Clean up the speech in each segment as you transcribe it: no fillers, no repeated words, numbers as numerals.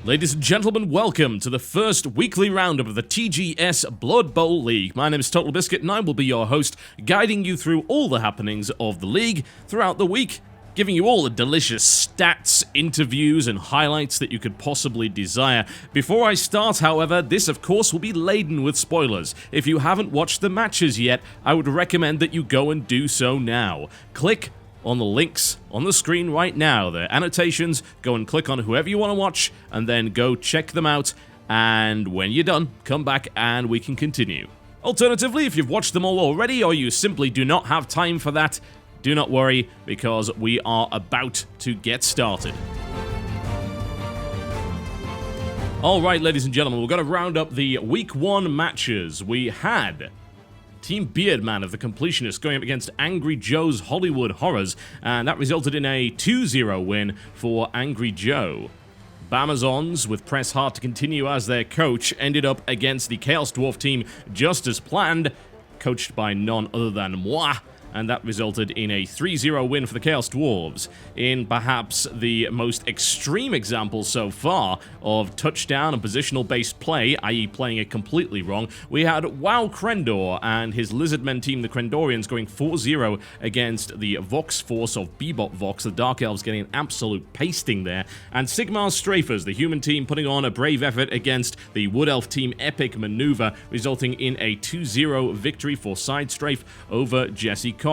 Ladies and gentlemen, welcome to the first weekly roundup of the TGS Blood Bowl League. My name is TotalBiscuit and I will be your host, guiding you through all the happenings of the league throughout the week, giving you all the delicious stats, interviews, and highlights that you could possibly desire. Before I start, however, this of course will be laden with spoilers. If you haven't watched the matches yet, I would recommend that you go and do so now. Click on the links on the screen right now. They're annotations. Go and click on whoever you want to watch, and then go check them out. And when you're done, come back and we can continue. Alternatively, if you've watched them all already, or you simply do not have time for that, do not worry, because we are about to get started. Alright, ladies and gentlemen, we're going to round up the Week 1 matches. We had Team Beardman of the Completionist going up against Angry Joe's Hollywood Horrors, and that resulted in a 2-0 win for Angry Joe. Bamazons, with Press Hard to continue as their coach, ended up against the Chaos Dwarf team just as planned, coached by none other than moi, and that resulted in a 3-0 win for the Chaos Dwarves. In perhaps the most extreme example so far of touchdown and positional-based play, i.e. playing it completely wrong, we had Wow Crendor and his Lizardmen team, the Crendorians, going 4-0 against the Vox Force of Bebop Vox, the Dark Elves getting an absolute pasting there, and Sigmar's Strafers, the human team, putting on a brave effort against the Wood Elf team Epic Maneuver, resulting in a 2-0 victory for Side Strafe over Jesse Cox.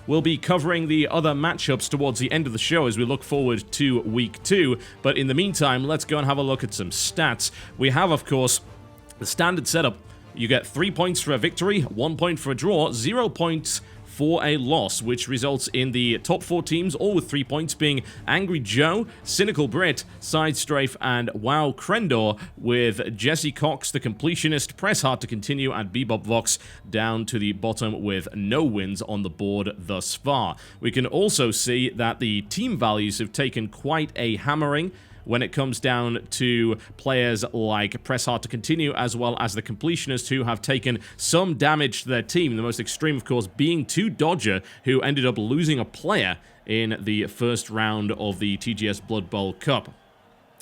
We'll be covering the other matchups towards the end of the show as we look forward to Week 2, but in the meantime, let's go and have a look at some stats. We have, of course, the standard setup. You get 3 points for a victory, 1 point for a draw, 0 points for a loss, which results in the top 4 teams, all with 3 points, being Angry Joe, Cynical Brit, Side Strafe, and Wow Crendor, with Jesse Cox, the Completionist, Press Hard to continue, and Bebop Vox down to the bottom with no wins on the board thus far. We can also see that the team values have taken quite a hammering when it comes down to players like Press Hard to continue, as well as the Completionists, who have taken some damage to their team. The most extreme, of course, being 2 Dodger, who ended up losing a player in the first round of the TGS Blood Bowl Cup.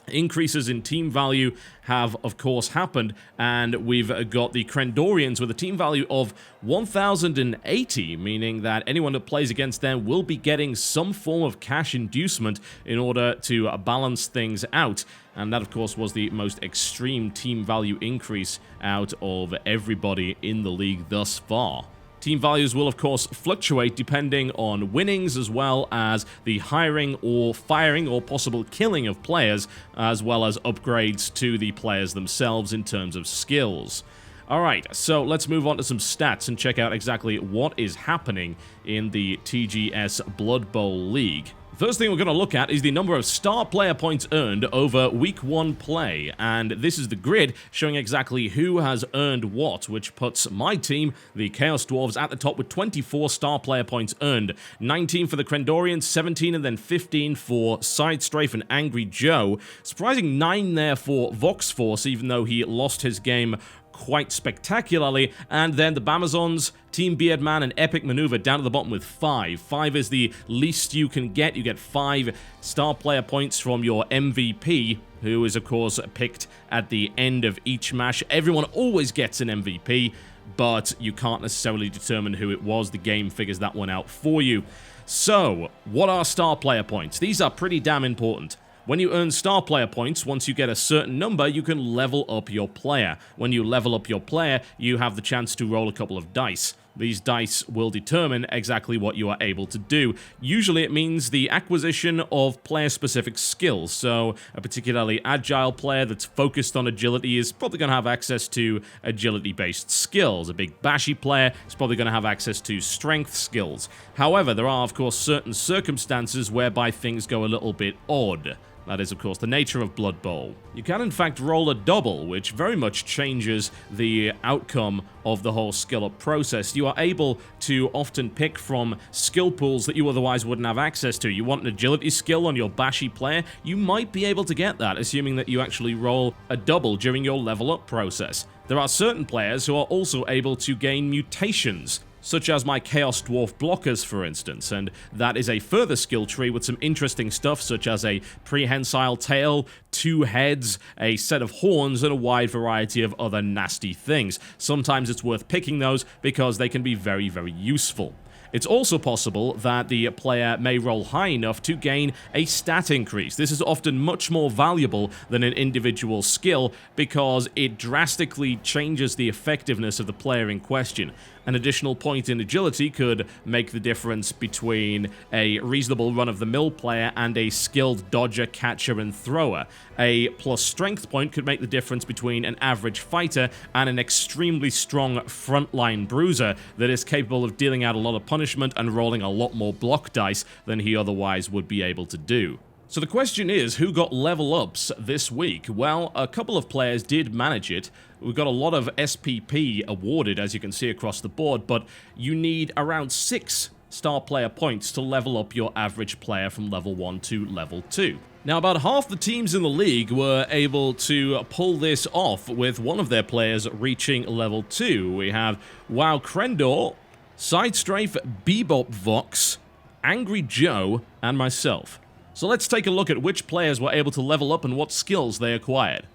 Increases in team value have, of course, happened, and we've got the Crendorians with a team value of 1,080, meaning that anyone that plays against them will be getting some form of cash inducement in order to balance things out. And that, of course, was the most extreme team value increase out of everybody in the league thus far. Team values will, of course, fluctuate depending on winnings, as well as the hiring or firing or possible killing of players, as well as upgrades to the players themselves in terms of skills. Alright, so let's move on to some stats and check out exactly what is happening in the TGS Blood Bowl League. First thing we're going to look at is the number of star player points earned over Week 1 play, and this is the grid showing exactly who has earned what, which puts my team, the Chaos Dwarves, at the top with 24 star player points earned, 19 for the Crendorians, 17 and then 15 for Side Strafe and Angry Joe. Surprising 9 there for Vox Force, even though he lost his game quite spectacularly, and then the Bamazons, Team Beardman, and Epic Maneuver down to the bottom with 5. 5 is the least you can get. You get 5 star player points from your MVP, who is, of course, picked at the end of each match. Everyone always gets an MVP, but you can't necessarily determine who it was. The game figures that one out for you. So, what are star player points? These are pretty damn important. When you earn star player points, once you get a certain number, you can level up your player. When you level up your player, you have the chance to roll a couple of dice. These dice will determine exactly what you are able to do. Usually it means the acquisition of player-specific skills, so a particularly agile player that's focused on agility is probably going to have access to agility-based skills. A big bashy player is probably going to have access to strength skills. However, there are, of course, certain circumstances whereby things go a little bit odd. That is, of course, the nature of Blood Bowl. You can, in fact, roll a double, which very much changes the outcome of the whole skill-up process. You are able to often pick from skill pools that you otherwise wouldn't have access to. You want an agility skill on your bashy player, you might be able to get that, assuming that you actually roll a double during your level-up process. There are certain players who are also able to gain mutations. such as my Chaos Dwarf blockers, for instance, and that is a further skill tree with some interesting stuff such as a prehensile tail, 2 heads, a set of horns, and a wide variety of other nasty things. Sometimes it's worth picking those because they can be very, very useful. It's also possible that the player may roll high enough to gain a stat increase. This is often much more valuable than an individual skill because it drastically changes the effectiveness of the player in question. An additional point in agility could make the difference between a reasonable run-of-the-mill player and a skilled dodger, catcher, and thrower. A plus strength point could make the difference between an average fighter and an extremely strong frontline bruiser that is capable of dealing out a lot of punishment and rolling a lot more block dice than he otherwise would be able to do. So the question is, who got level ups this week? Well, a couple of players did manage it. We've got a lot of SPP awarded, as you can see across the board, but you need around 6 star player points to level up your average player from level 1 to level 2. Now, about half the teams in the league were able to pull this off, with one of their players reaching level 2. We have Wow Crendor, Sidestrafe, Bebop Vox, Angry Joe, and myself. So let's take a look at which players were able to level up and what skills they acquired.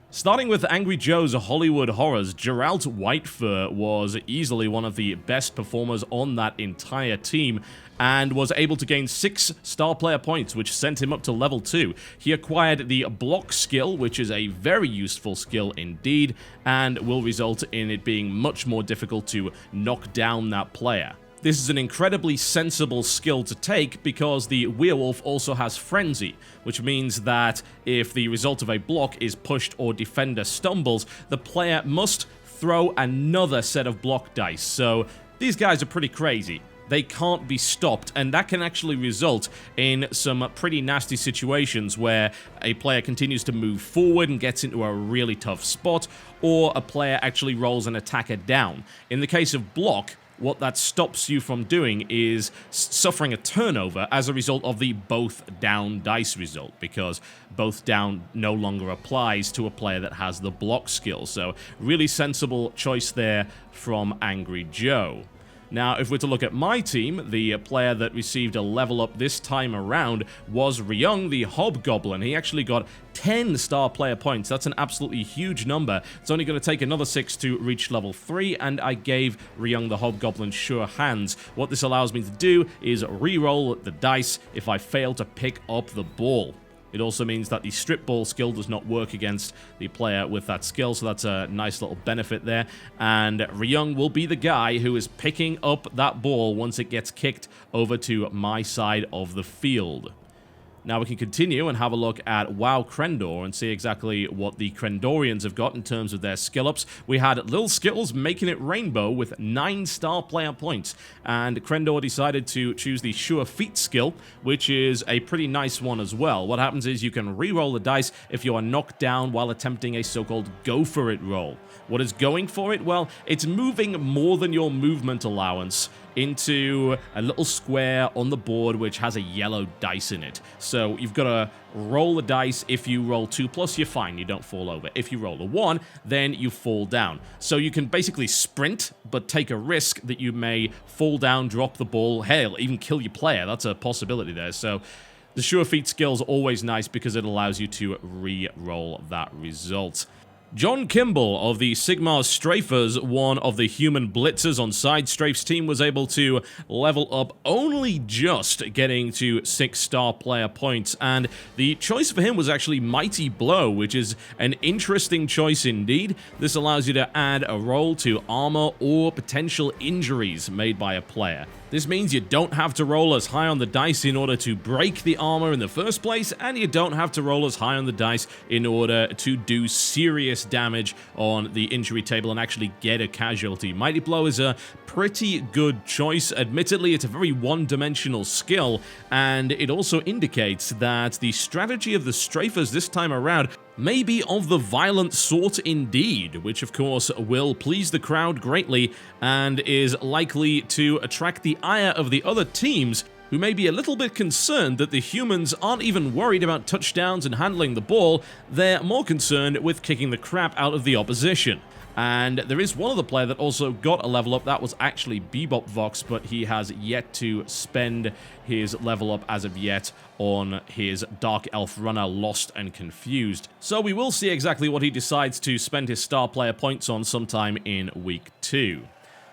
Starting with Angry Joe's Hollywood Horrors, Geralt Whitefur was easily one of the best performers on that entire team and was able to gain 6 star player points, which sent him up to level 2. He acquired the block skill, which is a very useful skill indeed, and will result in it being much more difficult to knock down that player. This is an incredibly sensible skill to take because the werewolf also has frenzy, which means that if the result of a block is pushed or defender stumbles, the player must throw another set of block dice. So these guys are pretty crazy. They can't be stopped, and that can actually result in some pretty nasty situations where a player continues to move forward and gets into a really tough spot, or a player actually rolls an attacker down. In the case of block, what that stops you from doing is suffering a turnover as a result of the both down dice result, because both down no longer applies to a player that has the block skill. So really sensible choice there from Angry Joe. Now, if we're to look at my team, the player that received a level up this time around was Ryung the Hobgoblin. He actually got 10 star player points. That's an absolutely huge number. It's only going to take another 6 to reach level 3, and I gave Ryung the Hobgoblin Sure Hands. What this allows me to do is re-roll the dice if I fail to pick up the ball. It also means that the strip ball skill does not work against the player with that skill, so that's a nice little benefit there. And Ryung will be the guy who is picking up that ball once it gets kicked over to my side of the field. Now we can continue and have a look at Wow Crendor and see exactly what the Crendorians have got in terms of their skill ups. We had Lil Skittles making it rainbow with 9 star player points, and Crendor decided to choose the Sure Feet skill, which is a pretty nice one as well. What happens is you can re-roll the dice if you are knocked down while attempting a so-called go for it roll. What is going for it? Well, it's moving more than your movement allowance into a little square on the board which has a yellow dice in it. So you've got to roll the dice. If you roll 2+, you're fine, you don't fall over. If you roll a 1, then you fall down. So you can basically sprint, but take a risk that you may fall down, drop the ball, hell, even kill your player. That's a possibility there. So the Sure Feet skill is always nice because it allows you to re-roll that result. John Kimball of the Sigmar Strafers, one of the human blitzers on Sidestrafe's team, was able to level up only just getting to 6 star player points, and the choice for him was actually Mighty Blow, which is an interesting choice indeed. This allows you to add a roll to armor or potential injuries made by a player. This means you don't have to roll as high on the dice in order to break the armor in the first place, and you don't have to roll as high on the dice in order to do serious damage on the injury table and actually get a casualty. Mighty Blow is a pretty good choice. Admittedly, it's a very one-dimensional skill, and it also indicates that the strategy of the Strafers this time around may be of the violent sort indeed, which of course will please the crowd greatly and is likely to attract the ire of the other teams, who may be a little bit concerned that the humans aren't even worried about touchdowns and handling the ball, they're more concerned with kicking the crap out of the opposition. And there is one other player that also got a level up. That was actually Bebop Vox, but he has yet to spend his level up as of yet on his Dark Elf runner, Lost and Confused. So we will see exactly what he decides to spend his star player points on sometime in Week 2.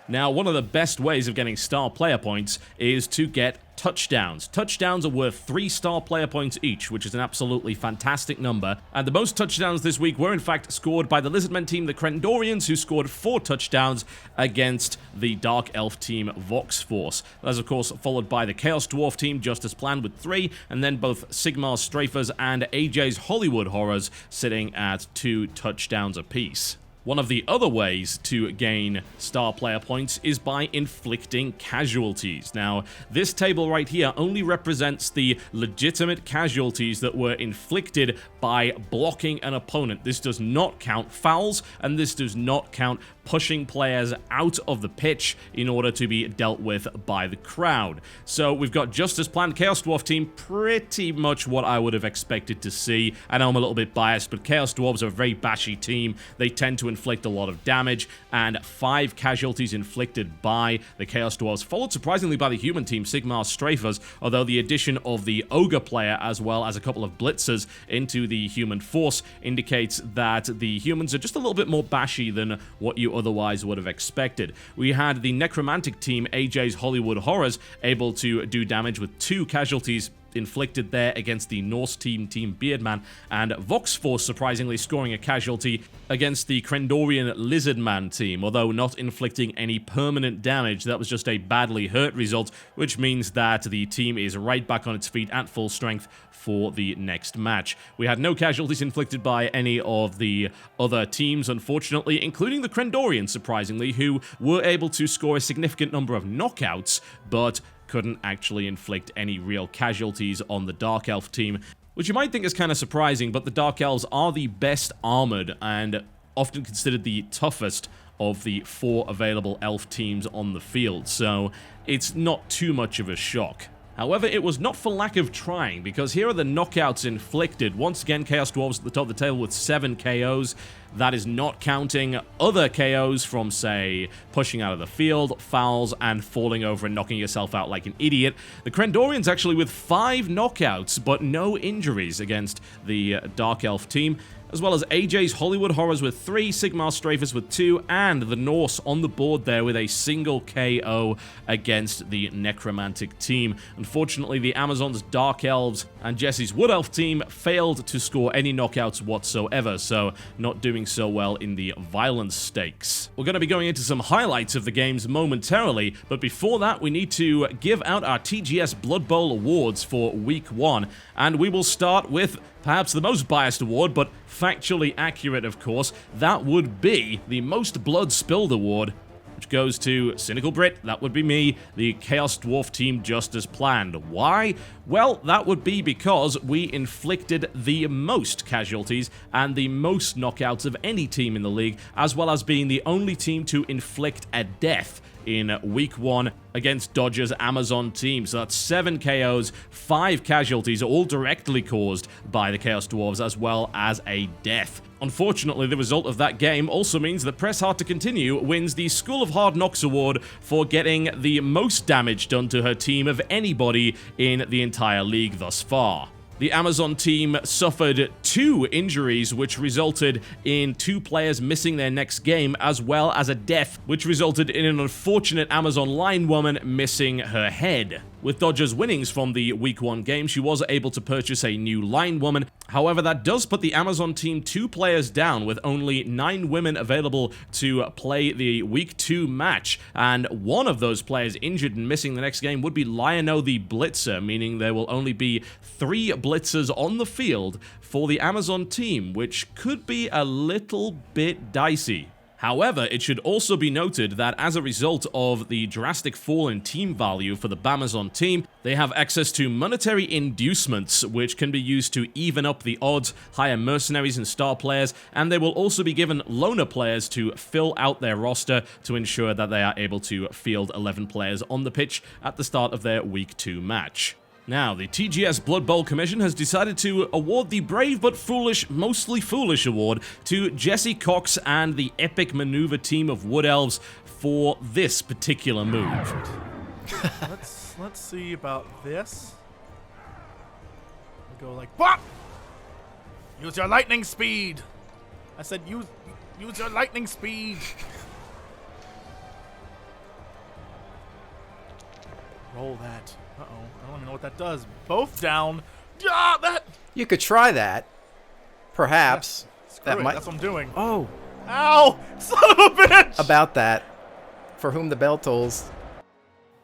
Now, one of the best ways of getting star player points is to get touchdowns. Touchdowns are worth 3 star player points each, which is an absolutely fantastic number. And the most touchdowns this week were in fact scored by the Lizardmen team, the Krendorians, who scored 4 touchdowns against the Dark Elf team, Vox Force. That's of course followed by the Chaos Dwarf team, just as planned, with 3, and then both Sigmar's Strafers and AJ's Hollywood Horrors sitting at 2 touchdowns apiece. One of the other ways to gain star player points is by inflicting casualties. Now, this table right here only represents the legitimate casualties that were inflicted by blocking an opponent. This does not count fouls, and this does not count pushing players out of the pitch in order to be dealt with by the crowd. So we've got, just as planned, Chaos Dwarf team, pretty much what I would have expected to see. I know I'm a little bit biased, but Chaos Dwarves are a very bashy team. They tend to inflict a lot of damage, and 5 casualties inflicted by the Chaos Dwarves, followed surprisingly by the human team, Sigmar's Strafers, although the addition of the Ogre player as well as a couple of Blitzers into the human force indicates that the humans are just a little bit more bashy than what you otherwise would have expected. We had the Necromantic team, AJ's Hollywood Horrors, able to do damage with 2 casualties inflicted there against the Norse team, Team Beardman, and Vox Force surprisingly scoring a casualty against the Krendorian Lizardman team, although not inflicting any permanent damage. That was just a badly hurt result, which means that the team is right back on its feet at full strength for the next match. We had no casualties inflicted by any of the other teams, unfortunately, including the Krendorians, surprisingly, who were able to score a significant number of knockouts, but couldn't actually inflict any real casualties on the Dark Elf team, which you might think is kind of surprising, but the Dark Elves are the best armored and often considered the toughest of the 4 available elf teams on the field, so it's not too much of a shock. However, it was not for lack of trying, because here are the knockouts inflicted. Once again, Chaos Dwarves at the top of the table with 7 KOs. That is not counting other KOs from, say, pushing out of the field, fouls, and falling over and knocking yourself out like an idiot. The Krendorians actually with 5 knockouts, but no injuries against the Dark Elf team, as well as AJ's Hollywood Horrors with 3, Sigmar's Strafers with 2, and the Norse on the board there with a single KO against the Necromantic team. Unfortunately, the Amazon's Dark Elves and Jesse's Wood Elf team failed to score any knockouts whatsoever, so not doing so well in the violence stakes. We're going to be going into some highlights of the games momentarily, but before that, we need to give out our TGS Blood Bowl awards for Week 1, and we will start with perhaps the most biased award, but factually accurate, of course. That would be the Most Blood Spilled award, which goes to Cynical Brit. That would be me, the Chaos Dwarf team, just as planned. Why? Well, that would be because we inflicted the most casualties and the most knockouts of any team in the league, as well as being the only team to inflict a death in Week 1 against Dodger's Amazon team. So that's 7 KOs, 5 casualties, all directly caused by the Chaos Dwarves, as well as a death. Unfortunately, the result of that game also means that Press Hard to Continue wins the School of Hard Knocks award for getting the most damage done to her team of anybody in the entire league thus far. The Amazon team suffered 2 injuries, which resulted in 2 players missing their next game, as well as a death, which resulted in an unfortunate Amazon linewoman missing her head. With Dodger's winnings from the Week 1 game, she was able to purchase a new linewoman. However, that does put the Amazon team 2 players down, with only 9 women available to play the Week 2 match. And one of those players injured and missing the next game would be Lion-O the Blitzer, meaning there will only be 3 Blitzers on the field for the Amazon team, which could be a little bit dicey. However, it should also be noted that as a result of the drastic fall in team value for the Bamazon team, they have access to monetary inducements, which can be used to even up the odds, hire mercenaries and star players, and they will also be given loner players to fill out their roster to ensure that they are able to field 11 players on the pitch at the start of their Week 2 match. Now, the TGS Blood Bowl Commission has decided to award the Brave but Foolish, Mostly Foolish award to Jesse Cox and the Epic Maneuver team of Wood Elves for this particular move. Let's see about this. We go like, BOP! Use your lightning speed! I said use your lightning speed! Roll that. Uh-oh. I don't even know what that does. Both down. Ah, that! You could try that. Perhaps. Yeah, That might. That's what I'm doing. Oh. Ow! Son of a bitch! About that. For whom the bell tolls.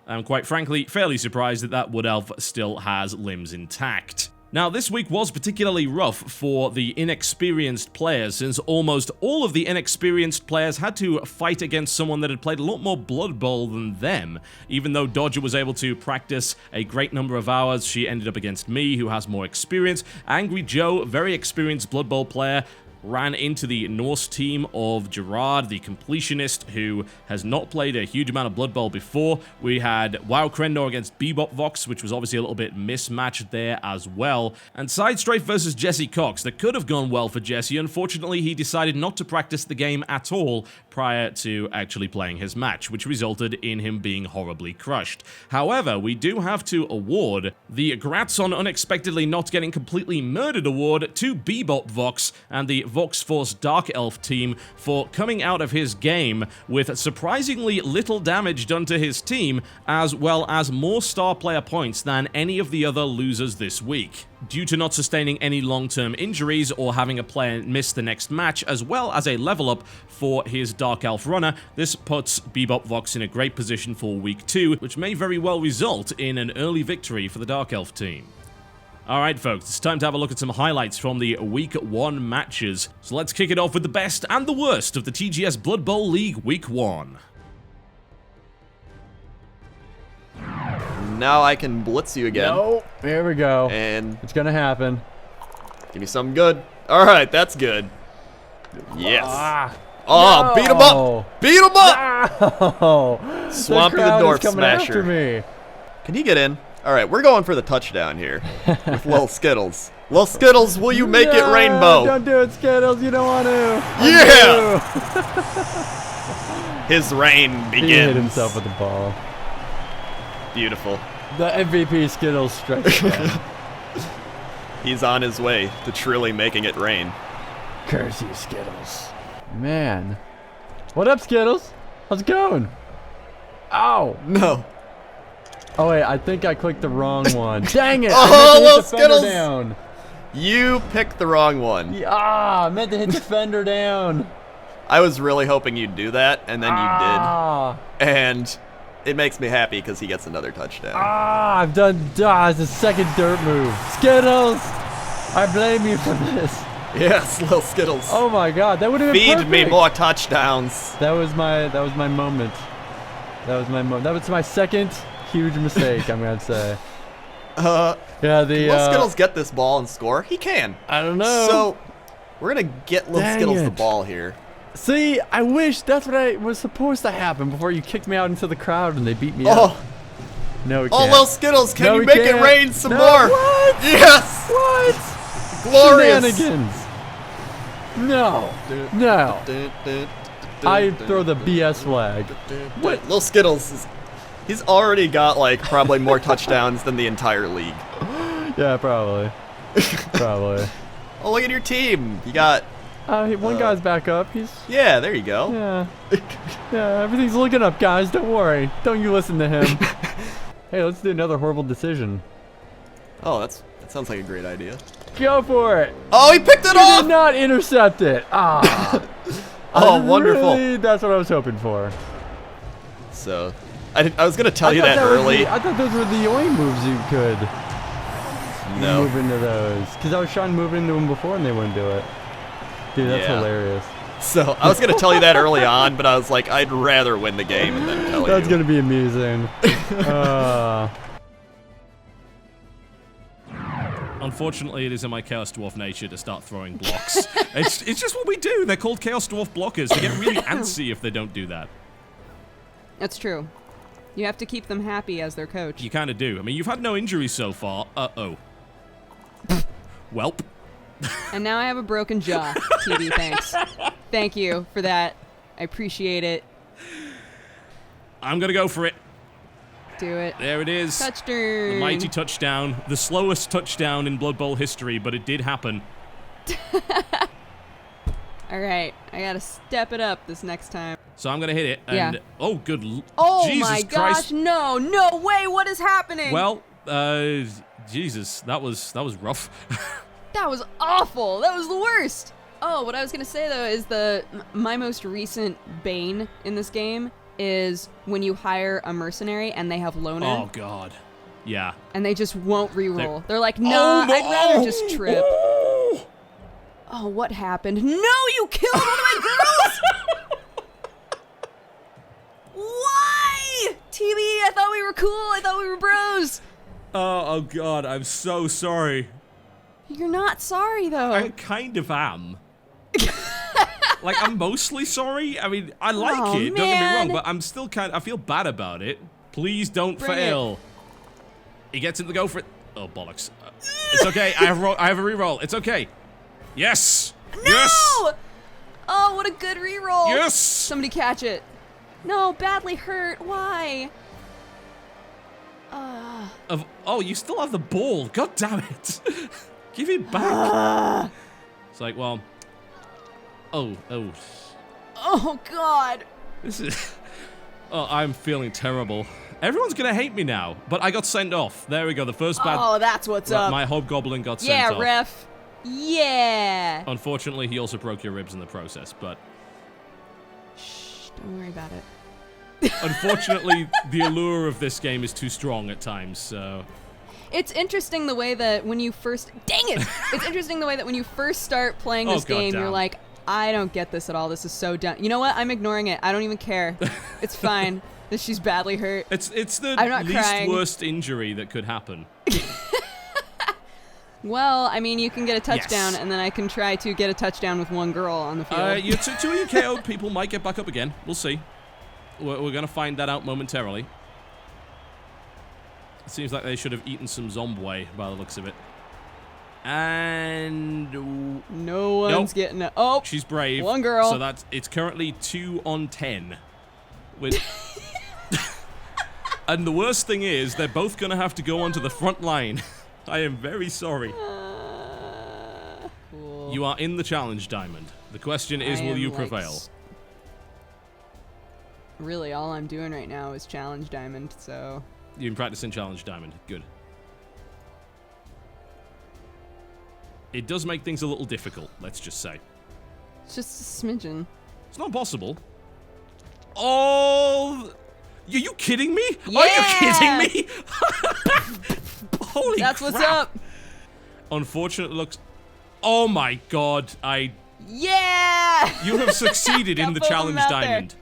I'm quite frankly fairly surprised that that Wood Elf still has limbs intact. Now, this week was particularly rough for the inexperienced players, since almost all of the inexperienced players had to fight against someone that had played a lot more Blood Bowl than them. Even though Dodger was able to practice a great number of hours, she ended up against me, who has more experience. Angry Joe, very experienced Blood Bowl player, ran into the Norse team of Gerard, the completionist, who has not played a huge amount of Blood Bowl before. We had Wow Krendor against Bebop Vox, which was obviously a little bit mismatched there as well. And Side Strafe versus Jesse Cox. That could have gone well for Jesse. Unfortunately, he decided not to practice the game at all prior to actually playing his match, which resulted in him being horribly crushed. However, we do have to award the Grats on unexpectedly not getting completely murdered award to Bebop Vox and the Vox Force Dark Elf team for coming out of his game with surprisingly little damage done to his team, as well as more star player points than any of the other losers this week. Due to not sustaining any long-term injuries or having a player miss the next match, as well as a level up for his Dark Elf runner, this puts Bebop Vox in a great position for Week 2, which may very well result in an early victory for the Dark Elf team. Alright folks, it's time to have a look at some highlights from the Week 1 matches. So let's kick it off with the best and the worst of the TGS Blood Bowl League Week 1. Now I can blitz you again. No, here we go. And It's gonna happen. give me something good. Alright, that's good. Yes. No. Beat him up! Beat him up! Oh, Swampy the crowd Dwarf is coming after Smasher. me. Can he get in? Alright, we're going for the touchdown here with Lil Skittles. Lil Skittles, will you make it No, rainbow? Don't do it, Skittles. You don't want to. Yeah! His reign begins. He hit himself with the ball. Beautiful. The MVP Skittles strikes again. He's on his way to truly making it rain. Curse you, Skittles. Man. What up, Skittles? How's it going? Ow. No. Oh, wait. I think I clicked the wrong one. Dang it. Oh, I meant to little hit the fender Skittles. down. You picked the wrong one. I meant to hit the fender down. I was really hoping you'd do that, and then Ah. you did. And it makes me happy because he gets another touchdown. I've done. It's a second dirt move. Skittles! I blame you for this. Yes, Lil Skittles. Oh my god, that would have been Feed perfect. me more touchdowns. That was my moment. That was my second huge mistake, I'm gonna say. Yeah, Can Lil Skittles get this ball and score? He can. I don't know. So, we're going to get Lil Dang Skittles the it. ball here. See, I wish that's what I was supposed to happen before you kicked me out into the crowd and they beat me up. Oh, No, we oh, can't. Lil Skittles, can No, you we make can't. it rain some No, more? What? Yes! What? Glorious. Shenanigans. No. No. I throw the BS flag. What? Lil Skittles, he's already got like probably more touchdowns than the entire league. Yeah, probably. Probably. Oh, look at your team. You got, One guy's back up. He's yeah, there you go. yeah. Yeah, everything's looking up, guys. Don't worry. Don't you listen to him. Hey, let's do another horrible decision. Oh, that sounds like a great idea. Go for it. Oh, he picked it You off! did not intercept it. Ah. Oh, wonderful. Really, that's what I was hoping for. So, I was going to tell you thought that was early. I thought those were the only moves you could No. move into those. Because I was trying to move into them before and they wouldn't do it. Dude, that's Yeah. hilarious. So I was gonna tell you that early on, but I was like, I'd rather win the game and then tell you. That's gonna be amusing. Unfortunately, it is in my Chaos Dwarf nature to start throwing blocks. it's just what we do. They're called Chaos Dwarf blockers. They get really antsy if they don't do that. That's true. You have to keep them happy as their coach. You kind of do. I mean, you've had no injuries so far. Uh-oh. Welp. And now I have a broken jaw. TV, thanks. Thank you for that. I appreciate it. I'm going to go for it. Do it. There it is. Touchdown. The mighty touchdown. The slowest touchdown in Blood Bowl history, but it did happen. All right. I got to step it up this next time. So I'm going to hit it. And, Yeah. oh, good. Oh Jesus my Christ. gosh. No way. What is happening? Well, Jesus, that was rough. That was awful. That was the worst. Oh, what I was going to say, though, is my most recent bane in this game is when you hire a mercenary and they have Loner. Oh, God. Yeah. And they just won't reroll. They're like, Oh, nah, no. I'd rather just trip. Oh, what happened? No, you killed one of my girls! Why? TV, I thought we were cool. I thought we were bros. Oh, God, I'm so sorry. You're not sorry, though. I kind of am. Like, I'm mostly sorry. I mean, I like Oh, it, don't get me wrong, man. but I'm still I feel bad about it. Please don't Bring fail. He gets him to go for it. Oh, bollocks. It's okay. I have a reroll. It's okay. Yes. No! Yes. Oh, what a good reroll. Yes. Somebody catch it. No, badly hurt. Why? Oh, you still have the ball. God damn it. Give it back. It's like, well. Oh. Oh, God. This is. Oh, I'm feeling terrible. Everyone's gonna hate me now, but I got sent off. There we go. The first bad. Oh, that's what's up. My hobgoblin got sent Yeah, off. ref. Yeah. Unfortunately, he also broke your ribs in the process, but Shh, don't worry about it. unfortunately, the allure of this game is too strong at times, so. It's interesting the way that when you first... Dang it! It's interesting the way that when you first start playing this game, you're goddamn. like, I don't get this at all. This is so dumb. You know what? I'm ignoring it. I don't even care. It's fine that she's badly hurt. It's the I'm not least crying. worst injury that could happen. Well, I mean, you can get a touchdown, Yes. and then I can try to get a touchdown with one girl on the field. Two of you KO'd people might get back up again. We'll see. We're going to find that out momentarily. It seems like they should have eaten some zombie by the looks of it. And No one's Nope. getting it. Oh, she's brave. one girl. So it's currently 2 on 10. With and the worst thing is they're both going to have to go onto the front line. I am very sorry. cool. You are in the challenge diamond. The question is, I will am, you like, prevail? Really, all I'm doing right now is challenge diamond, so... You've been practicing challenge diamond. Good. It does make things a little difficult, let's just say. It's just a smidgen. It's not possible. Oh! Are you kidding me? Yeah! Are you kidding me? Holy That's crap. what's up. Unfortunately, looks... Oh my god, Yeah! You have succeeded in Got the both of challenge them out there. diamond.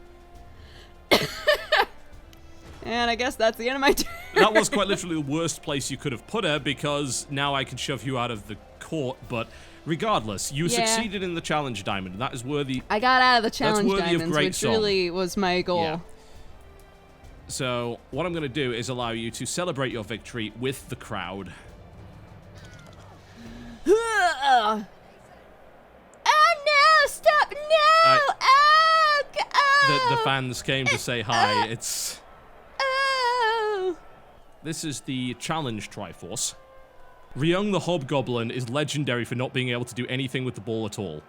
And I guess that's the end of my turn. That was quite literally the worst place you could have put her, because now I can shove you out of the court, but regardless, you Yeah. succeeded in the challenge diamond, and that is worthy. I got out of the challenge worthy of diamonds, great which song. really was my goal. Yeah. So, what I'm going to do is allow you to celebrate your victory with the crowd. Oh no! Stop! No! The fans came to say hi. It's... Oh! This is the challenge Triforce. Ryung the Hobgoblin is legendary for not being able to do anything with the ball at all.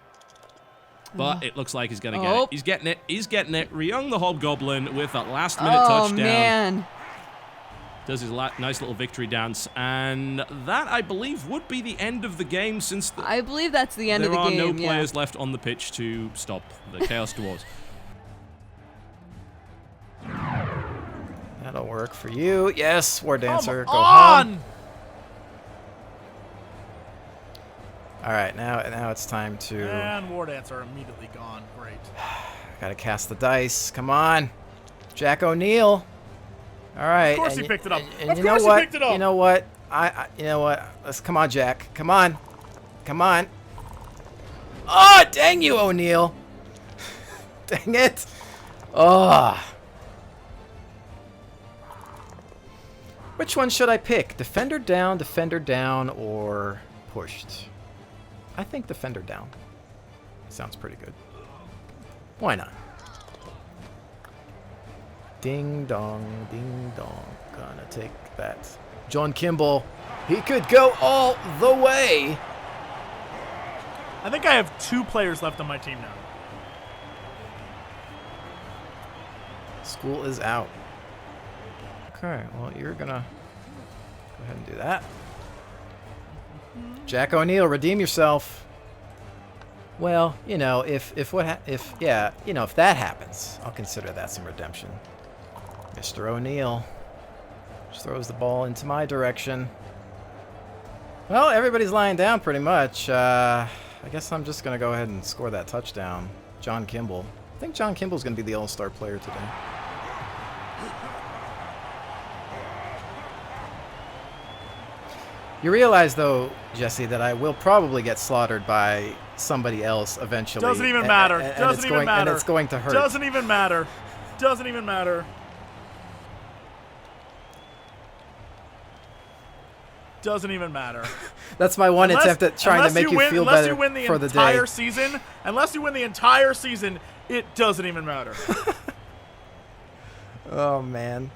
But it looks like he's going to get Oh. it. He's getting it. He's getting it. Ryung the Hobgoblin with that last-minute Oh touchdown. man! Does his nice little victory dance. And that, I believe, would be the end of the game, since I believe that's the end there of the are game. no yeah. players left on the pitch to stop the Chaos Dwarves. That'll work for you. Yes, War Dancer. Come Go home. on! All right, now it's time to. And War Dance are immediately gone. Great. Gotta cast the dice. Come on, Jack O'Neill. All right. Of course and he picked it up. And Of you know course he what? picked it up. You know what? You know what? Let's come on, Jack. Come on. Come on. Oh, dang you, O'Neill. Dang it. Oh. Which one should I pick? Defender down, or pushed? I think defender down. Sounds pretty good. Why not? Ding dong, ding dong. Gonna take that. John Kimball. He could go all the way. I think I have 2 players left on my team now. School is out. Okay, well, you're gonna go ahead and do that. Jack O'Neill, redeem yourself. Well, you know, if that happens, I'll consider that some redemption. Mr. O'Neill just throws the ball into my direction. Well, everybody's lying down pretty much. I guess I'm just gonna go ahead and score that touchdown. John Kimball. I think John Kimball's gonna be the all-star player today. You realize, though, Jesse, that I will probably get slaughtered by somebody else eventually. Doesn't even matter. And Doesn't even matter. And it's going to hurt. Doesn't even matter. Doesn't even matter. Doesn't even matter. That's my one attempt at trying to make you feel better for the day. Unless you win the entire season, it doesn't even matter. Oh, man.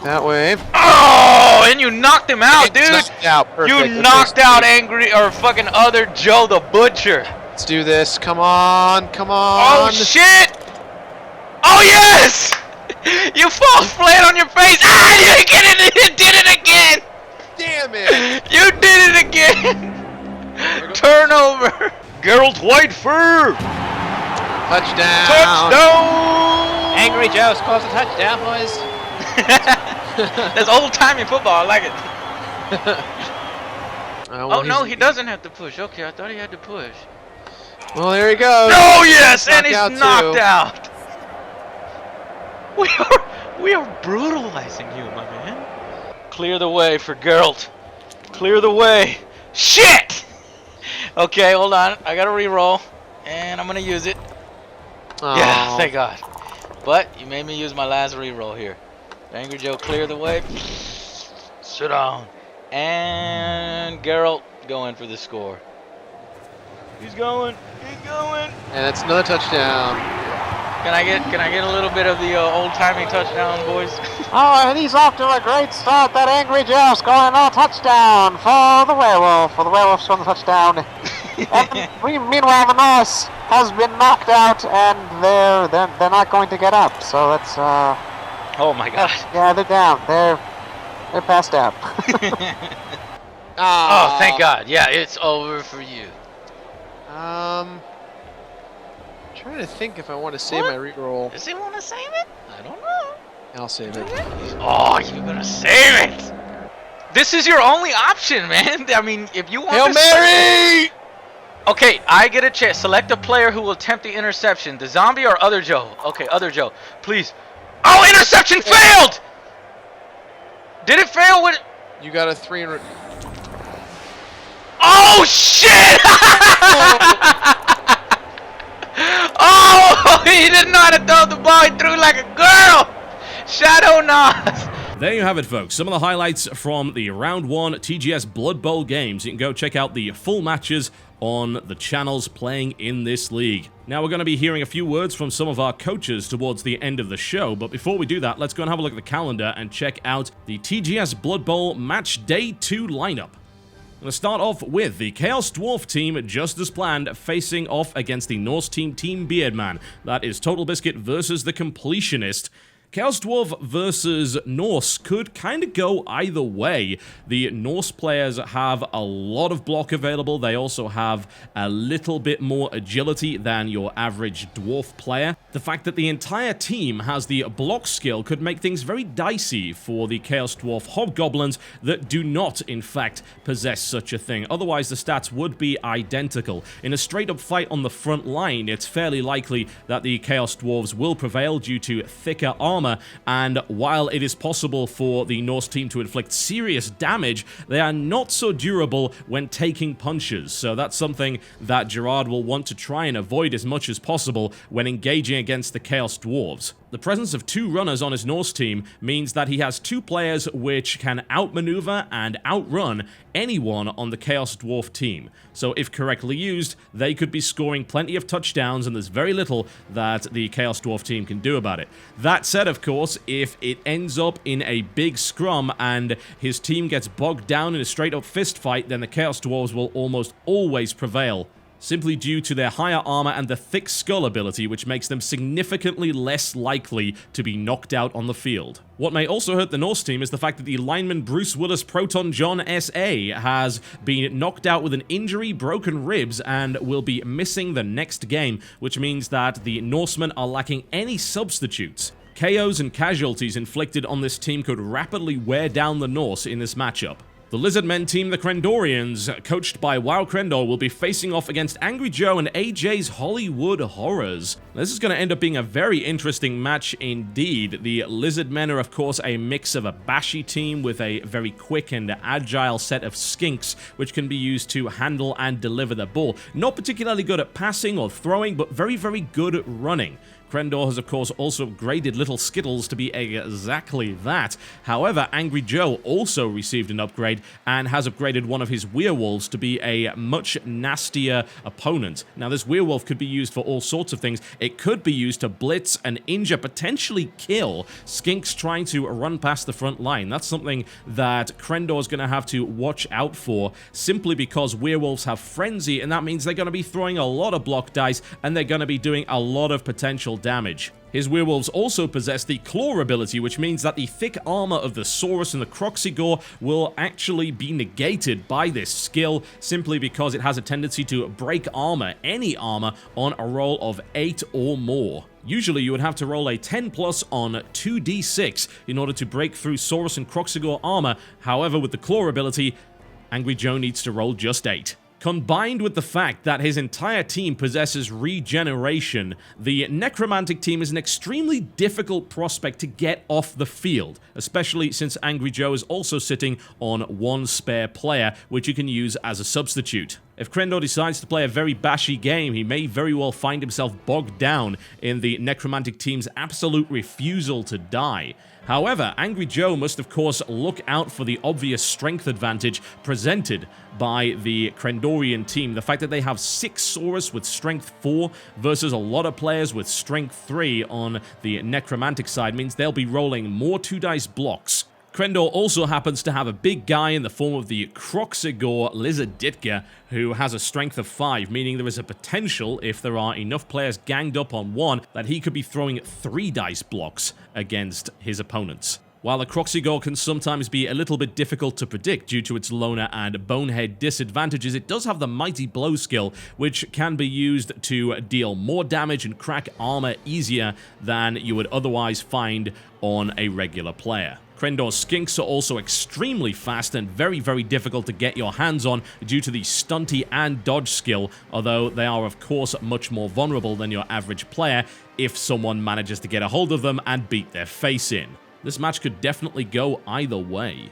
That way. Oh, and you knocked him out, dude. Knocked out. Perfect. You knocked out Angry or fucking other Joe the Butcher. Let's do this. Come on. Come on. Oh shit! Oh yes! You fall flat on your face. Ah, you did it again! Damn it! You did it again! Turnover. Geralt Whitefur. Touchdown. Touchdown! Angry Joe scores a touchdown, boys. That's old-timey football. I like it. Well, Oh no, he doesn't have to push. Okay, I thought he had to push. Well, there he goes. Oh yes, and he's Knocked knocked out, too. out. We are brutalizing you, my man. Clear the way for Geralt. Clear the way. Shit! Okay, hold on. I gotta re-roll, and I'm gonna use it. Yeah, thank God. But you made me use my last re-roll here. Angry Joe, clear the way. Sit down. And Geralt going for the score. He's going. He's going. And that's another touchdown. Can I get a little bit of the old-timey touchdown, boys? Oh, and he's off to a great start. That Angry Joe scoring a touchdown for the werewolf. For the werewolf scoring the touchdown. And meanwhile, the nurse has been knocked out, and they're not going to get up. So that's Oh my God. yeah, they're down. They're passed out. Oh, thank God. Yeah, it's over for you. Trying to think if I want to save my reroll. Does he want to save it? I don't know. I'll save it. Oh, you're gonna save it. This is your only option, man. I mean, if you want Hail to Mary! Okay, I get a chance. Select a player who will attempt the interception. The zombie or other Joe? Okay, other Joe. Please. Oh, interception failed! Did it fail with... You got a 3 and... Oh, shit! Oh, he didn't know how to throw the ball. He threw like a girl. Shadow Nas. There you have it, folks. Some of the highlights from the Round 1 TGS Blood Bowl games. You can go check out the full matches on the channels playing in this league. Now, we're going to be hearing a few words from some of our coaches towards the end of the show, but before we do that, let's go and have a look at the calendar and check out the TGS Blood Bowl Match Day 2 lineup. I'm going to start off with the Chaos Dwarf team, just as planned, facing off against the Norse team, Team Beardman. That is TotalBiscuit versus the Completionist. Chaos Dwarf versus Norse could kind of go either way. The Norse players have a lot of block available. They also have a little bit more agility than your average Dwarf player. The fact that the entire team has the block skill could make things very dicey for the Chaos Dwarf Hobgoblins that do not, in fact, possess such a thing. Otherwise, the stats would be identical. In a straight-up fight on the front line, it's fairly likely that the Chaos Dwarves will prevail due to thicker armor, and while it is possible for the Norse team to inflict serious damage, they are not so durable when taking punches, so that's something that Gerard will want to try and avoid as much as possible when engaging against the Chaos Dwarves. The presence of 2 runners on his Norse team means that he has 2 players which can outmaneuver and outrun anyone on the Chaos Dwarf team. So if correctly used, they could be scoring plenty of touchdowns, and there's very little that the Chaos Dwarf team can do about it. That said, of course, if it ends up in a big scrum and his team gets bogged down in a straight-up fist fight, then the Chaos Dwarves will almost always prevail, simply due to their higher armor and the thick skull ability, which makes them significantly less likely to be knocked out on the field. What may also hurt the Norse team is the fact that the lineman Bruce Willis Proton John S.A. has been knocked out with an injury, broken ribs, and will be missing the next game, which means that the Norsemen are lacking any substitutes. KOs and casualties inflicted on this team could rapidly wear down the Norse in this matchup. The Lizardmen team, the Crendorians, coached by WoW Crendor, will be facing off against Angry Joe and AJ's Hollywood Horrors. This is going to end up being a very interesting match indeed. The Lizardmen are, of course, a mix of a bashy team with a very quick and agile set of skinks, which can be used to handle and deliver the ball. Not particularly good at passing or throwing, but very, very good at running. Crendor has, of course, also upgraded Little Skittles to be exactly that. However, Angry Joe also received an upgrade and has upgraded one of his werewolves to be a much nastier opponent. Now, this werewolf could be used for all sorts of things. It could be used to blitz and injure, potentially kill skinks trying to run past the front line. That's something that Crendor is going to have to watch out for, simply because werewolves have frenzy, and that means they're going to be throwing a lot of block dice, and they're going to be doing a lot of potential damage. His werewolves also possess the Claw ability, which means that the thick armor of the Saurus and the Croxigore will actually be negated by this skill, simply because it has a tendency to break armor, any armor, on a roll of 8 or more. Usually you would have to roll a 10 plus on 2d6 in order to break through Saurus and Croxigore armor. However, with the Claw ability, Angry Joe needs to roll just 8. Combined with the fact that his entire team possesses regeneration, the Necromantic team is an extremely difficult prospect to get off the field, especially since Angry Joe is also sitting on 1 spare player, which you can use as a substitute. If Crendor decides to play a very bashy game, he may very well find himself bogged down in the Necromantic team's absolute refusal to die. However, Angry Joe must of course look out for the obvious strength advantage presented by the Crendorian team. The fact that they have 6 Saurus with strength 4 versus a lot of players with strength 3 on the Necromantic side means they'll be rolling more 2-dice blocks. Crendor also happens to have a big guy in the form of the Croxigore Lizard Ditka, who has a strength of 5, meaning there is a potential, if there are enough players ganged up on one, that he could be throwing 3 dice blocks against his opponents. While the Croxigore can sometimes be a little bit difficult to predict due to its loner and bonehead disadvantages, it does have the Mighty Blow skill, which can be used to deal more damage and crack armor easier than you would otherwise find on a regular player. Crendor's skinks are also extremely fast and very, very difficult to get your hands on due to the stunty and dodge skill, although they are of course much more vulnerable than your average player if someone manages to get a hold of them and beat their face in. This match could definitely go either way.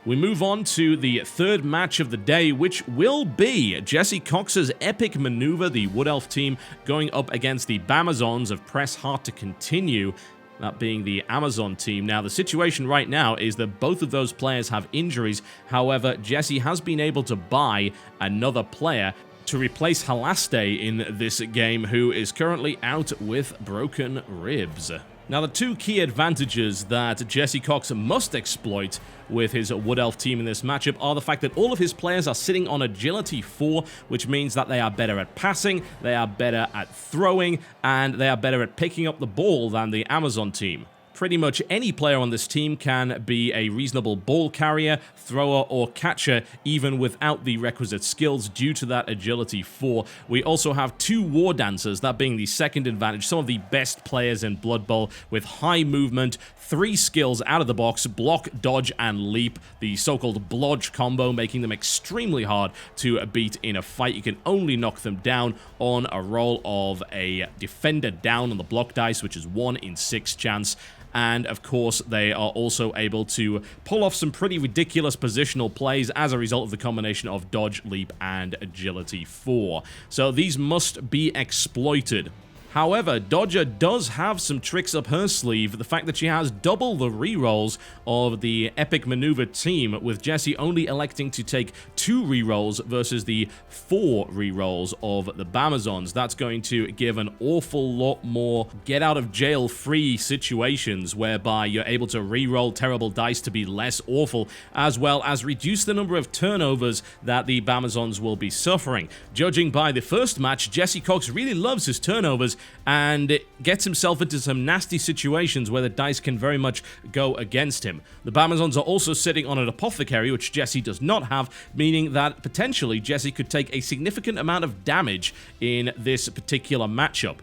We move on to the third match of the day, which will be Jesse Cox's epic maneuver, the Wood Elf team, going up against the Bamazons of Press Hard to Continue, that being the Amazon team. Now, the situation right now is that both of those players have injuries. However, Jesse has been able to buy another player to replace Halaste in this game, who is currently out with broken ribs. Now, the 2 key advantages that Jesse Cox must exploit with his Wood Elf team in this matchup are the fact that all of his players are sitting on Agility 4, which means that they are better at passing, they are better at throwing, and they are better at picking up the ball than the Amazon team. Pretty much any player on this team can be a reasonable ball carrier, thrower, or catcher, even without the requisite skills due to that agility 4. We also have 2 war dancers, that being the second advantage, some of the best players in Blood Bowl with high movement, 3 skills out of the box, block, dodge, and leap, the so-called Splodge combo, making them extremely hard to beat in a fight. You can only knock them down on a roll of a defender down on the block dice, which is 1 in 6 chance. And, of course, they are also able to pull off some pretty ridiculous positional plays as a result of the combination of dodge, leap, and agility 4. So these must be exploited. However, Dodger does have some tricks up her sleeve. The fact that she has double the rerolls of the Epic Maneuver team, with Jessie only electing to take 2 rerolls versus the 4 rerolls of the Bamazons. That's going to give an awful lot more get-out-of-jail-free situations whereby you're able to reroll terrible dice to be less awful, as well as reduce the number of turnovers that the Bamazons will be suffering. Judging by the first match, Jesse Cox really loves his turnovers and gets himself into some nasty situations where the dice can very much go against him. The Bamazons are also sitting on an Apothecary, which Jesse does not have, meaning that potentially Jesse could take a significant amount of damage in this particular matchup.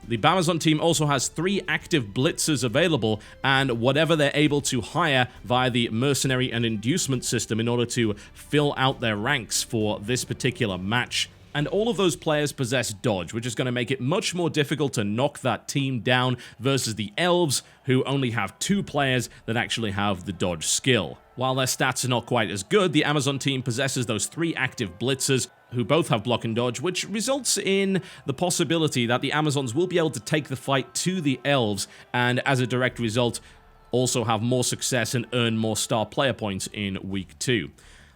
The Bamazon team also has 3 active blitzers available, and whatever they're able to hire via the mercenary and inducement system in order to fill out their ranks for this particular match. And all of those players possess dodge, which is going to make it much more difficult to knock that team down versus the elves, who only have 2 players that actually have the dodge skill. While their stats are not quite as good, the Amazon team possesses those 3 active blitzers who both have block and dodge, which results in the possibility that the Amazons will be able to take the fight to the elves, and as a direct result, also have more success and earn more star player points in Week 2.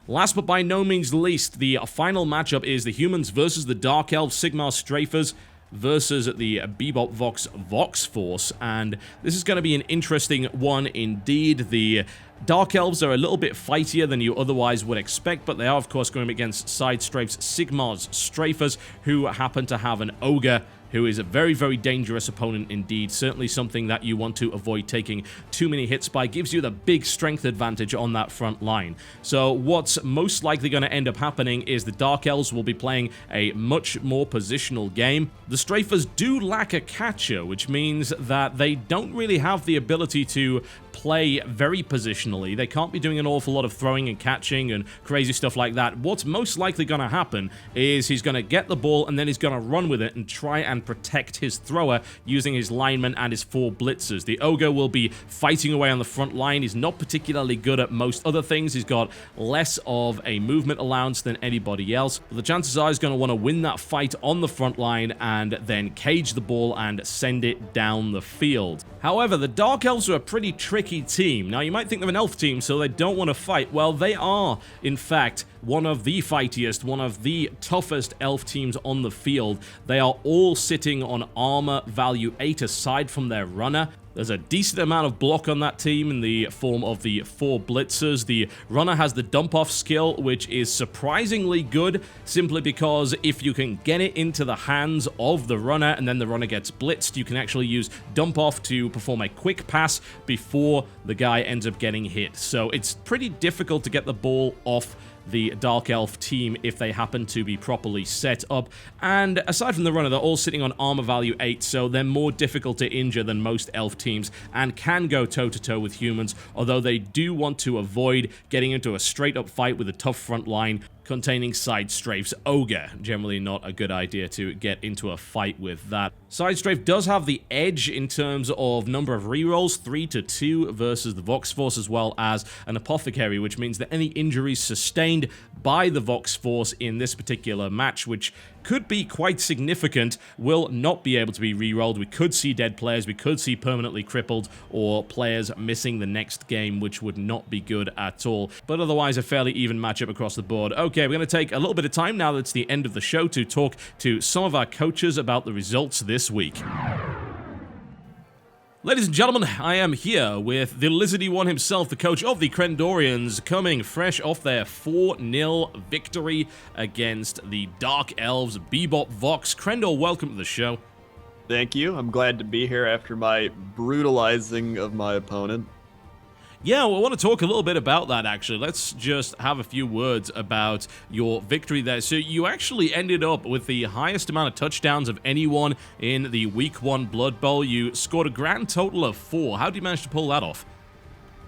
Last but by no means least, the final matchup is the humans versus the Dark Elves Sigmar Strafers versus the Bebop Vox Force, and this is going to be an interesting one indeed. The Dark Elves are a little bit fightier than you otherwise would expect, but they are of course going against Side Strafe's Sigmar's Strafers, who happen to have an Ogre, who is a very, very dangerous opponent indeed. Certainly something that you want to avoid taking too many hits by. Gives you the big strength advantage on that front line. So what's most likely going to end up happening is the Dark Elves will be playing a much more positional game. The Strafers do lack a catcher, which means that they don't really have the ability to play very positionally. They can't be doing an awful lot of throwing and catching and crazy stuff like that. What's most likely going to happen is he's going to get the ball and then he's going to run with it and try and protect his thrower using his linemen and his 4 blitzers. The Ogre will be fighting away on the front line. He's not particularly good at most other things. He's got less of a movement allowance than anybody else. But the chances are he's going to want to win that fight on the front line and then cage the ball and send it down the field. However, the Dark Elves are a pretty tricky team. Now, you might think they're an elf team, so they don't want to fight. Well, they are, in fact, one of the fightiest, one of the toughest elf teams on the field. They are all sitting on armor value 8 aside from their runner. There's a decent amount of block on that team in the form of the 4 blitzers. The runner has the dump-off skill, which is surprisingly good, simply because if you can get it into the hands of the runner and then the runner gets blitzed, you can actually use dump-off to perform a quick pass before the guy ends up getting hit. So it's pretty difficult to get the ball off the Dark Elf team if they happen to be properly set up. And aside from the runner, they're all sitting on armor value 8, so they're more difficult to injure than most elf teams and can go toe-to-toe with humans, although they do want to avoid getting into a straight-up fight with a tough front line containing Side Strafe's Ogre. Generally not a good idea to get into a fight with that. Side Strafe does have the edge in terms of number of rerolls, 3-2 versus the Vox Force, as well as an Apothecary, which means that any injuries sustained by the Vox Force in this particular match, which could be quite significant, will not be able to be rerolled. We could see dead players, we could see permanently crippled, or players missing the next game, which would not be good at all. But otherwise, a fairly even matchup across the board. Okay, we're going to take a little bit of time now that it's the end of the show to talk to some of our coaches about the results this week. Ladies and gentlemen, I am here with the Lizardy One himself, the coach of the Crendorians, coming fresh off their 4-0 victory against the Dark Elves Bebop Vox. Crendor, welcome to the show. Thank you. I'm glad to be here after my brutalizing of my opponent. Yeah, well, I want to talk a little bit about that, actually. Let's just have a few words about your victory there. So you actually ended up with the highest amount of touchdowns of anyone in the Week 1 Blood Bowl. You scored a grand total of 4. How did you manage to pull that off?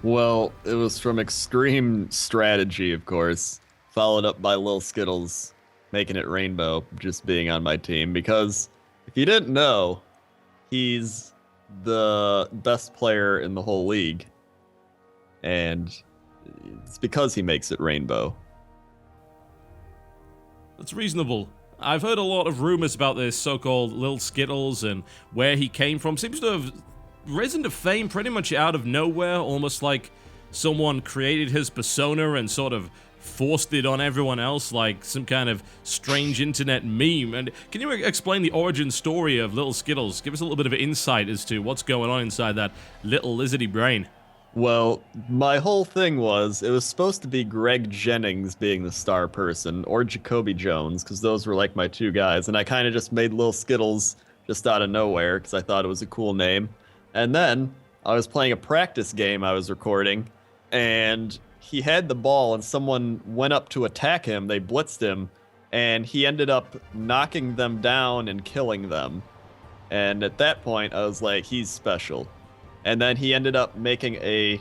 Well, it was from extreme strategy, of course, followed up by Lil Skittles making it rainbow, just being on my team. Because if you didn't know, he's the best player in the whole league. And it's because he makes it rainbow. That's reasonable. I've heard a lot of rumors about this so-called Lil Skittles and where he came from. Seems to have risen to fame pretty much out of nowhere, almost like someone created his persona and sort of forced it on everyone else like some kind of strange internet meme. And can you explain the origin story of Lil Skittles? Give us a little bit of insight as to what's going on inside that little lizardy brain. Well, my whole thing was, it was supposed to be Greg Jennings being the star person, or Jacoby Jones, because those were like my two guys, and I kind of just made Lil Skittles just out of nowhere, because I thought it was a cool name. And then, I was playing a practice game I was recording, and he had the ball, and someone went up to attack him, they blitzed him, and he ended up knocking them down and killing them. And at that point, I was like, he's special. And then he ended up making a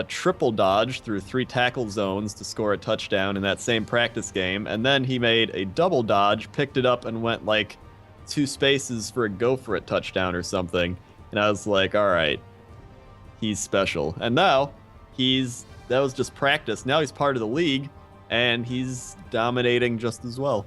triple dodge through 3 tackle zones to score a touchdown in that same practice game. And then he made a double dodge, picked it up, and went like 2 spaces for a go for it touchdown or something. And I was like, all right, he's special. And now that was just practice. Now he's part of the league, and he's dominating just as well.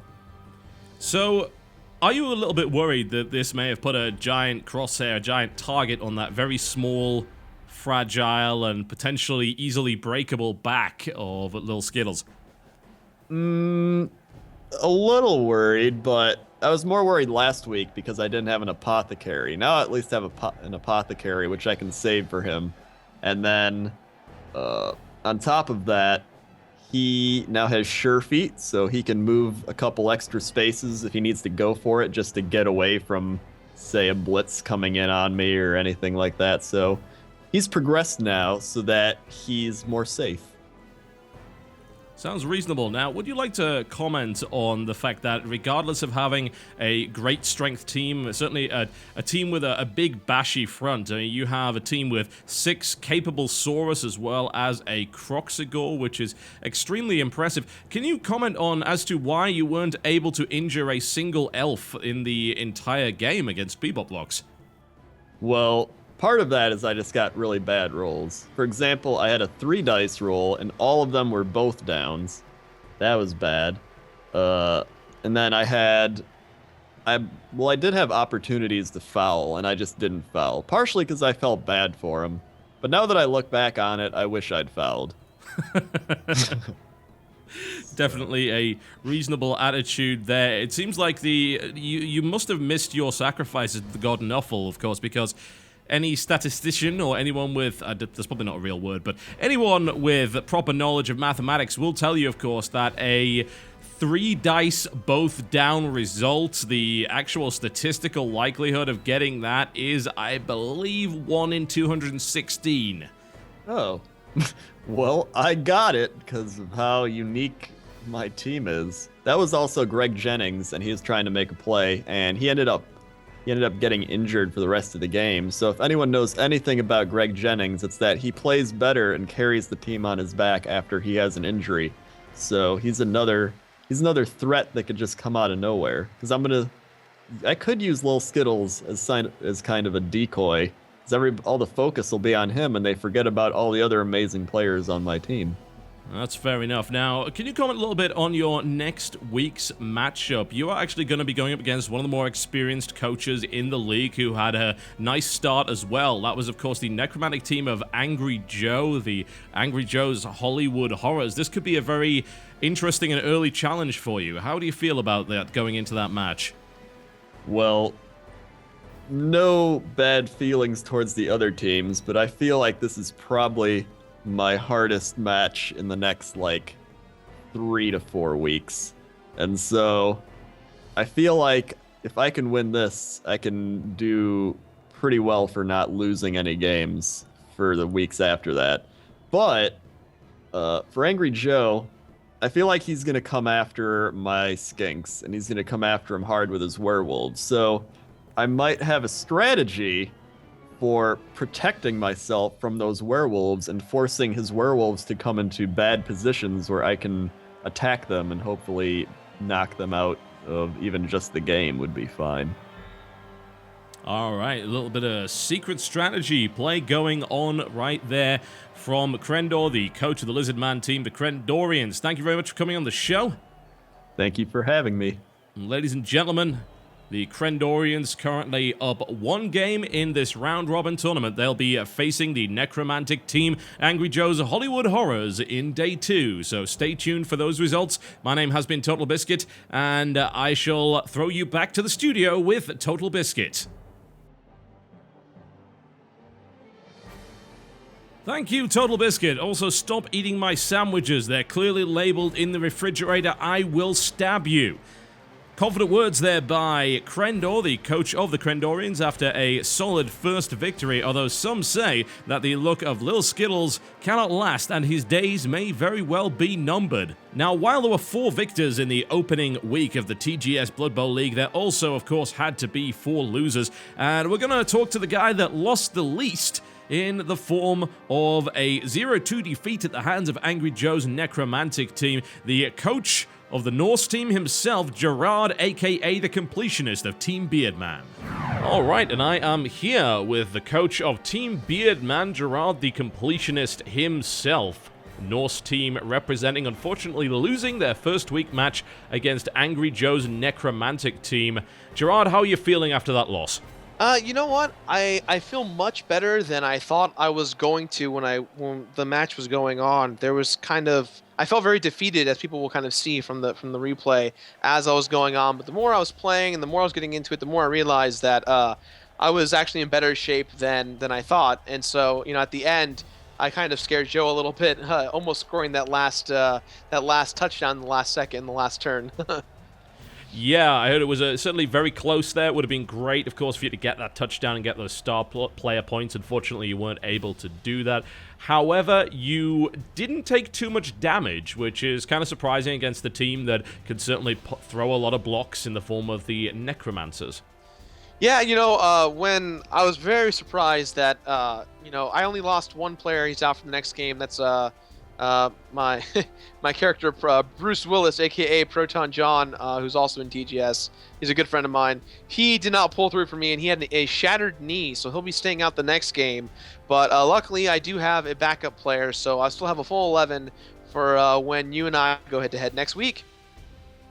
So, are you a little bit worried that this may have put a giant crosshair, a giant target on that very small, fragile, and potentially easily breakable back of Lil Skittles? A little worried, but I was more worried last week because I didn't have an apothecary. Now I at least have an apothecary, which I can save for him. And then, on top of that, he now has sure feet, so he can move a couple extra spaces if he needs to go for it just to get away from, say, a blitz coming in on me or anything like that. So he's progressed now so that he's more safe. Sounds reasonable. Now, would you like to comment on the fact that regardless of having a great strength team, certainly a team with a big bashy front, you have a team with 6 capable Saurus as well as a Croxigore, which is extremely impressive. Can you comment on as to why you weren't able to injure a single elf in the entire game against Bebop Blocks? Well, part of that is I just got really bad rolls. For example, I had a 3 dice roll, and all of them were both downs. That was bad. And then I did have opportunities to foul, and I just didn't foul. Partially because I felt bad for him. But now that I look back on it, I wish I'd fouled. Definitely a reasonable attitude there. It seems like you must have missed your sacrifices to the god Nuffle, of course, because any statistician or anyone with, that's probably not a real word, but anyone with proper knowledge of mathematics will tell you, of course, that a 3 dice both down result, the actual statistical likelihood of getting that is, I believe, 1 in 216. Oh. Well, I got it because of how unique my team is. That was also Greg Jennings, and he was trying to make a play, and he ended up getting injured for the rest of the game. So if anyone knows anything about Greg Jennings, it's that he plays better and carries the team on his back after he has an injury. So he's another threat that could just come out of nowhere. Because I could use Lil Skittles as kind of a decoy. Because all the focus will be on him, and they forget about all the other amazing players on my team. That's fair enough. Now, can you comment a little bit on your next week's matchup? You are actually going to be going up against one of the more experienced coaches in the league who had a nice start as well. That was, of course, the necromantic team of Angry Joe, the Angry Joe's Hollywood Horrors. This could be a very interesting and early challenge for you. How do you feel about that going into that match? Well, no bad feelings towards the other teams, but I feel like this is probably my hardest match in the next, 3 to 4 weeks. And so I feel like if I can win this, I can do pretty well for not losing any games for the weeks after that. But for Angry Joe, I feel like he's going to come after my skinks, and he's going to come after him hard with his werewolves. So I might have a strategy for protecting myself from those werewolves and forcing his werewolves to come into bad positions where I can attack them and hopefully knock them out of even just the game would be fine. All right, a little bit of secret strategy play going on right there from Krendor, the coach of the Lizardman team, the Krendorians. Thank you very much for coming on the show. Thank you for having me. Ladies and gentlemen, the Krendorians currently up 1 game in this round-robin tournament. They'll be facing the necromantic team, Angry Joe's Hollywood Horrors, in Day 2. So stay tuned for those results. My name has been TotalBiscuit, and I shall throw you back to the studio with TotalBiscuit. Thank you, TotalBiscuit. Also, stop eating my sandwiches. They're clearly labeled in the refrigerator. I will stab you. Confident words there by Krendor, the coach of the Krendorians, after a solid first victory, although some say that the look of Lil Skittles cannot last and his days may very well be numbered. Now, while there were 4 victors in the opening week of the TGS Blood Bowl League, there also, of course, had to be 4 losers, and we're going to talk to the guy that lost the least in the form of a 0-2 defeat at the hands of Angry Joe's necromantic team, the coach of the Norse team himself, Gerard, aka the completionist of Team Beardman. Alright, and I am here with the coach of Team Beardman, Gerard, the completionist himself. Norse team representing, unfortunately, losing their first week match against Angry Joe's necromantic team. Gerard, how are you feeling after that loss? You know what? I feel much better than I thought I was going to when the match was going on. There was I felt very defeated, as people will kind of see from the replay as I was going on. But the more I was playing and the more I was getting into it, the more I realized that I was actually in better shape than I thought. And so, at the end, I kind of scared Joe a little bit, almost scoring that last touchdown in the last second, the last turn. Yeah, I heard it was certainly very close there. It would have been great, of course, for you to get that touchdown and get those star player points. Unfortunately, you weren't able to do that. However, you didn't take too much damage, which is kind of surprising against the team that could certainly throw a lot of blocks in the form of the Necromancers. Yeah, when I was very surprised that, I only lost 1 player. He's out for the next game. That's my my character, Bruce Willis, aka Proton John, who's also in TGS. He's a good friend of mine. He did not pull through for me, and he had a shattered knee, so he'll be staying out the next game. But luckily, I do have a backup player, so I still have a full 11 for when you and I go head-to-head next week.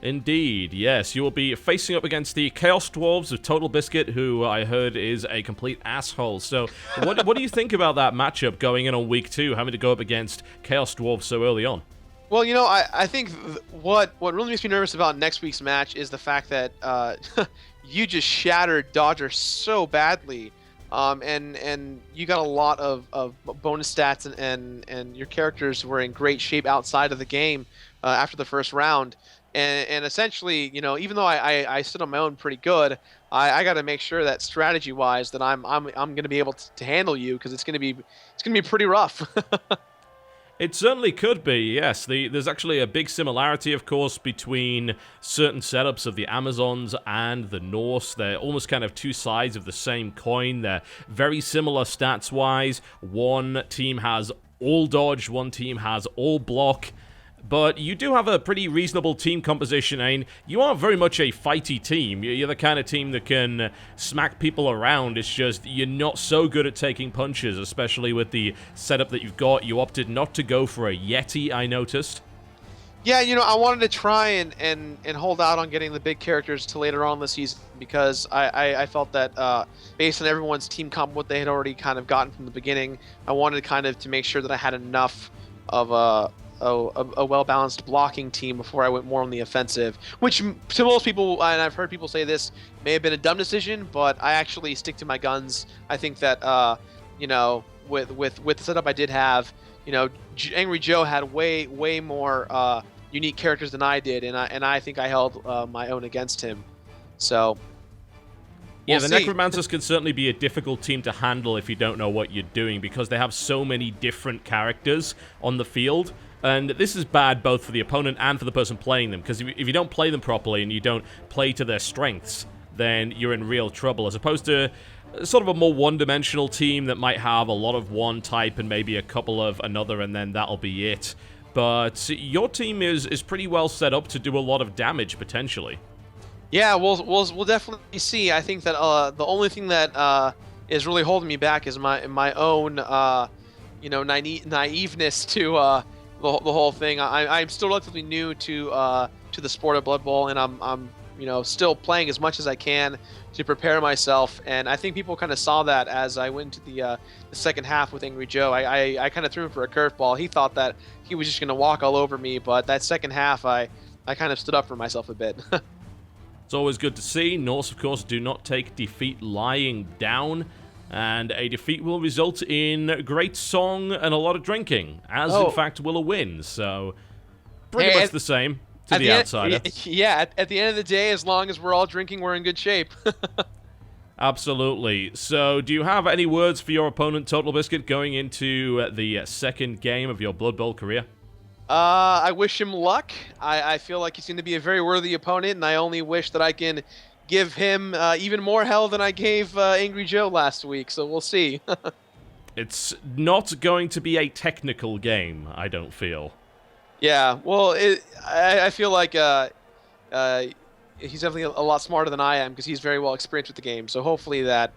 Indeed, yes. You will be facing up against the Chaos Dwarves of TotalBiscuit, who I heard is a complete asshole. So, what do you think about that matchup going in on week 2, having to go up against Chaos Dwarves so early on? Well, I think what really makes me nervous about next week's match is the fact that you just shattered Dodger so badly, and you got a lot of bonus stats, and your characters were in great shape outside of the game after the first round. And essentially, even though I stood on my own pretty good, I got to make sure that strategy-wise that I'm going to be able to handle you, because it's going to be pretty rough. It certainly could be, yes. There's actually a big similarity, of course, between certain setups of the Amazons and the Norse. They're almost kind of 2 sides of the same coin. They're very similar stats-wise. One team has all dodge, one team has all block. But you do have a pretty reasonable team composition, and you are very much a fighty team. You're the kind of team that can smack people around. It's just you're not so good at taking punches, especially with the setup that you've got. You opted not to go for a Yeti, I noticed. Yeah, I wanted to try and hold out on getting the big characters to later on in the season, because I felt that based on everyone's team comp, what they had already kind of gotten from the beginning, I wanted kind of to make sure that I had enough of a well-balanced blocking team before I went more on the offensive, which to most people, and I've heard people say this, may have been a dumb decision, but I actually stick to my guns. I think that with the setup I did have, Angry Joe had way more unique characters than I did, and I think I held my own against him. So Yeah, We'll the see. Necromancers can certainly be a difficult team to handle if you don't know what you're doing, because they have so many different characters on the field. And this is bad both for the opponent and for the person playing them, because if you don't play them properly and you don't play to their strengths, then you're in real trouble, as opposed to sort of a more one-dimensional team that might have a lot of one type and maybe a couple of another, and then that'll be it. But your team is pretty well set up to do a lot of damage, potentially. Yeah, we'll definitely see. I think that the only thing that is really holding me back is my own naiveness to the whole thing. I'm still relatively new to the sport of Blood Bowl, and I'm still playing as much as I can to prepare myself. And I think people kind of saw that as I went into the second half with Angry Joe. I kind of threw him for a curveball. He thought that he was just going to walk all over me, but that second half I kind of stood up for myself a bit. It's always good to see. Norse, of course, do not take defeat lying down, and a defeat will result in great song and a lot of drinking, as in fact will a win. So pretty much the same to the outsider. Yeah, at the end of the day, as long as we're all drinking, we're in good shape. Absolutely. So do you have any words for your opponent, TotalBiscuit, going into the second game of your Blood Bowl career? I wish him luck. I feel like he's going to be a very worthy opponent, and I only wish that I can give him even more hell than I gave Angry Joe last week, so we'll see. It's not going to be a technical game, I don't feel. Yeah, well, I feel like he's definitely a lot smarter than I am, because he's very well experienced with the game, so hopefully that,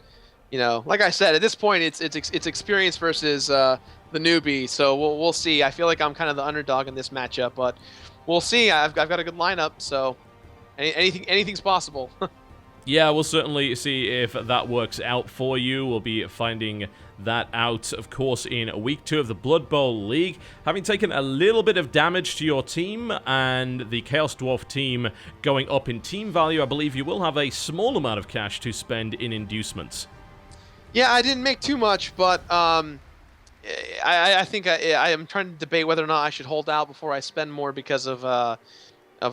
like I said, at this point, it's experience versus the newbie, so we'll see. I feel like I'm kind of the underdog in this matchup, but we'll see. I've got a good lineup, so anything's possible. Yeah, we'll certainly see if that works out for you. We'll be finding that out, of course, in Week 2 of the Blood Bowl League. Having taken a little bit of damage to your team and the Chaos Dwarf team going up in team value, I believe you will have a small amount of cash to spend in inducements. Yeah, I didn't make too much, but I think I am trying to debate whether or not I should hold out before I spend more because of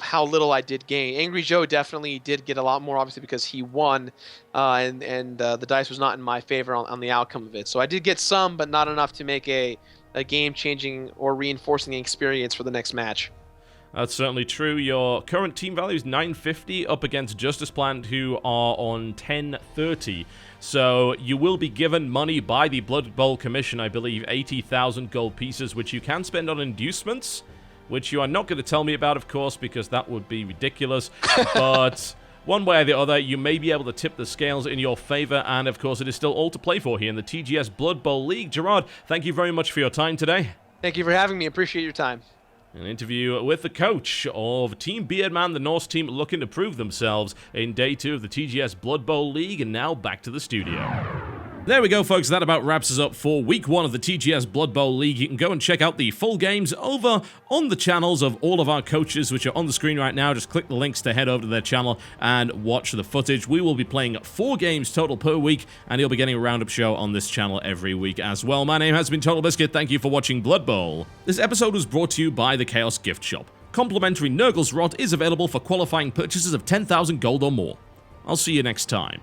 how little I did gain. Angry Joe definitely did get a lot more, obviously, because he won, and the dice was not in my favor on the outcome of it. So I did get some, but not enough to make a game-changing or reinforcing experience for the next match. That's certainly true. Your current team value is 950 up against Justice Plant, who are on 1030. So you will be given money by the Blood Bowl Commission, I believe 80,000 gold pieces, which you can spend on inducements, which you are not going to tell me about, of course, because that would be ridiculous. But one way or the other, you may be able to tip the scales in your favor, and of course it is still all to play for here in the TGS Blood Bowl League. Gerard, thank you very much for your time today. Thank you for having me. Appreciate your time. An interview with the coach of Team Beardman, the Norse team looking to prove themselves in Day 2 of the TGS Blood Bowl League, and now back to the studio. There we go, folks. That about wraps us up for Week 1 of the TGS Blood Bowl League. You can go and check out the full games over on the channels of all of our coaches, which are on the screen right now. Just click the links to head over to their channel and watch the footage. We will be playing 4 games total per week, and you'll be getting a roundup show on this channel every week as well. My name has been TotalBiscuit. Thank you for watching Blood Bowl. This episode was brought to you by the Chaos Gift Shop. Complimentary Nurgle's Rot is available for qualifying purchases of 10,000 gold or more. I'll see you next time.